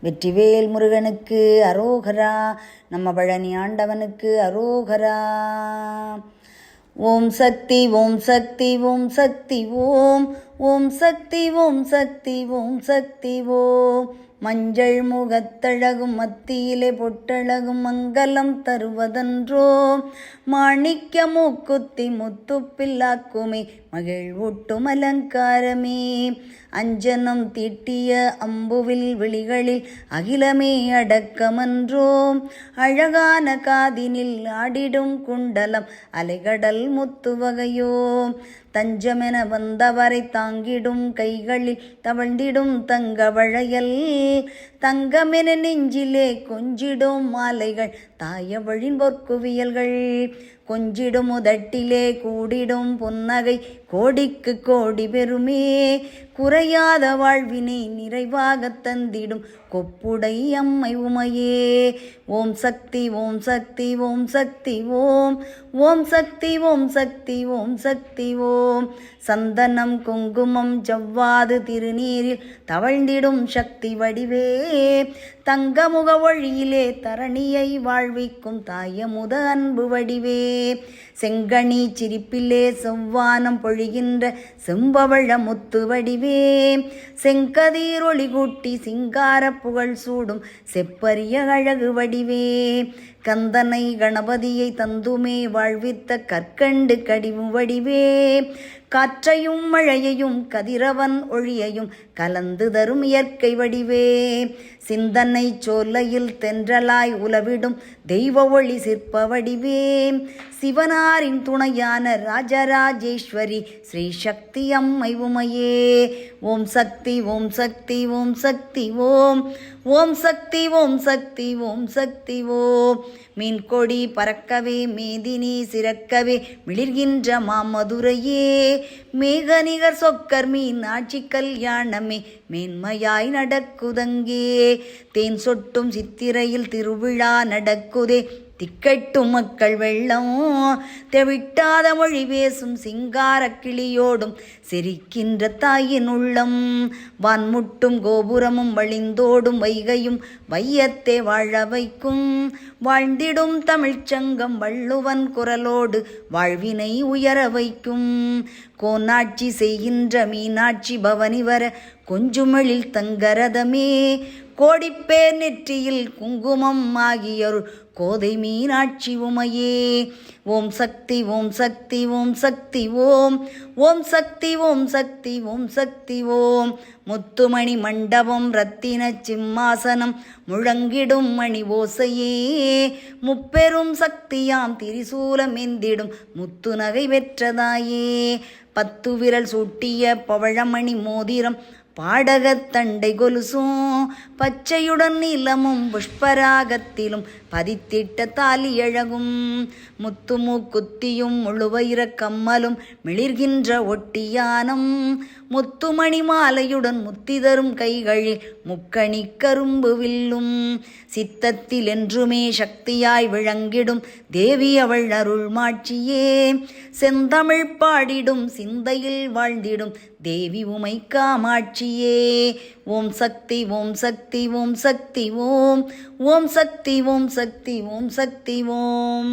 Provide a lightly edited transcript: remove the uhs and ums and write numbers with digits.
வெற்றிவேல் முருகனுக்கு அரோகரா. நம்ம பழனி ஆண்டவனுக்கு அரோகரா. ஓம் சக்தி ஓம் சக்தி ஓம் சக்தி ஓம். ஓம் சக்தி ஓம் சக்தி ஓம் சக்தி ஓம். மஞ்சள் முகத்தழகும் மத்தியிலே பொட்டழகும் மங்கலம் தருவதன்றோ. மாணிக்க மூக்குத்தி முத்துப்பில்லாக்குமே மகிழ்வூட்டும் அலங்காரமே. அஞ்சனம் தீட்டிய அம்புவில் விழிகளில் அகிலமே அடக்கமன்றோ. அழகான காதினில் ஆடிடும் குண்டலம் அலைகடல் முத்துவகையோ. தஞ்சமென வந்தவரை தாங்கிடும் கைகளில் தவழ்ந்திடும் தங்க வளையல். தங்கமென நெஞ்சிலே கொஞ்சிடும் மாலைகள் தாயவழின் பொற்குவியல்கள். கொஞ்சிடும் உதட்டிலே கூடிடும் புன்னகை கோடிக்கு கோடி பெருமே. குறையாத வாழ்வினை நிறைவாக தந்திடும் கொப்புடை அம்மை உமையே. ஓம் சக்தி ஓம் சக்தி ஓம் சக்தி ஓம். ஓம் சக்தி ஓம் சக்தி ஓம் சக்தி ஓம். சந்தனம் குங்குமம் ஜவ்வாது திருநீரில் தவழ்ந்திடும் சக்தி வடிவே. தங்கமுக ஒழியிலே தரணியை வாழ்விக்கும் தாயமுத அன்பு வடிவே. செங்கனி சிரிப்பிலே செவ்வானம் பொழிகின்ற செம்பவழ முத்து வடிவே. செங்கதிர் ஒளி கூட்டி சிங்கார புகழ் சூடும் செப்பரிய அழகு வடிவே. கந்தனை கணபதியை தந்துமே வாழ்வித்த கற்கண்டு கடிவு வடிவே. காற்றையும் மழையையும் கதிரவன் ஒளியையும் கலந்து தரும் இயற்கை வடிவே. சிந்தனை சோலையில் தென்றலாய் உலவிடும் தெய்வ ஒளி சிற்ப வடிவே. சிவனாரின் துணையான ராஜராஜேஸ்வரி ஸ்ரீ சக்தி அம்மை உமையே. ஓம் சக்தி ஓம் சக்தி ஓம் சக்தி ஓம். ஓம் சக்தி ஓம் சக்தி ஓம் சக்தி ஓம். மீன்கொடி பறக்கவே மேதினி சிறக்கவே மிளிர்கின்ற மாமதுரையே. மேகநிகர் சொக்கர் மீன் ஆட்சி கல்யாணமே மேன்மையாய் நடக்குதங்கே. தேன் சொட்டும் சித்திரையில் திருவிழா நடக்குதே திக்கட்டும் மக்கள் வெள்ளம். தெவிட்டாத மொழி பேசும் சிங்கார கிளியோடும் சிரிக்கின்ற தாயின் உள்ளம். வான்முட்டும் கோபுரமும் வழிந்தோடும் வைகையும் வையத்தே வாழ வைக்கும். வாழ்ந்திடும் தமிழ்ச்சங்கம் வள்ளுவன் குரலோடு வாழ்வினை உயர வைக்கும். கோனாட்சி செய்கின்ற மீனாட்சி பவனி வர கொஞ்சுமெழில் தங்கரதமே. கோடிப்பேர் நெற்றியில் குங்குமம் ஆகியருள் கோதை மீனாட்சி உமையே. ஓம் சக்தி ஓம் சக்தி ஓம் சக்தி ஓம். ஓம் சக்தி ஓம் சக்தி ஓம் சக்தி ஓம். முத்துமணி மண்டபம் ரத்தின சிம்மாசனம் முழங்கிடும் மணி ஓசையே. முப்பெரும் சக்தியாம் திரிசூலம் எந்திடும் முத்து நகை பெற்றதாயே. 10 விரல் சூட்டிய பவழமணி மோதிரம் பாடகத் தண்டை கொலுசும் பச்சையுடன் நீலமும் புஷ்பராகத்திலும் பதித்திட்ட தாலி அழகும். முத்துமுக்குத்தியும் முழுவயிர கம்மலும் மிளிர்கின்ற ஒட்டியானம். முத்துமணி மாலையுடன் முத்தி தரும் கைகளில் முக்கணி கரும்பு வில்லும். சித்தத்தில் என்றுமே சக்தியாய் விளங்கிடும் தேவி அவள் அருள் மாட்சியே. செந்தமிழ் பாடிடும் சிந்தையில் வாழ்ந்திடும் தேவி உமை காமாட்சியே. ஓம் சக்தி ஓம் சக்தி ஓம் சக்தி ஓம். ஓம் சக்தி ஓம் சக்தி ஓம் சக்தி ஓம்.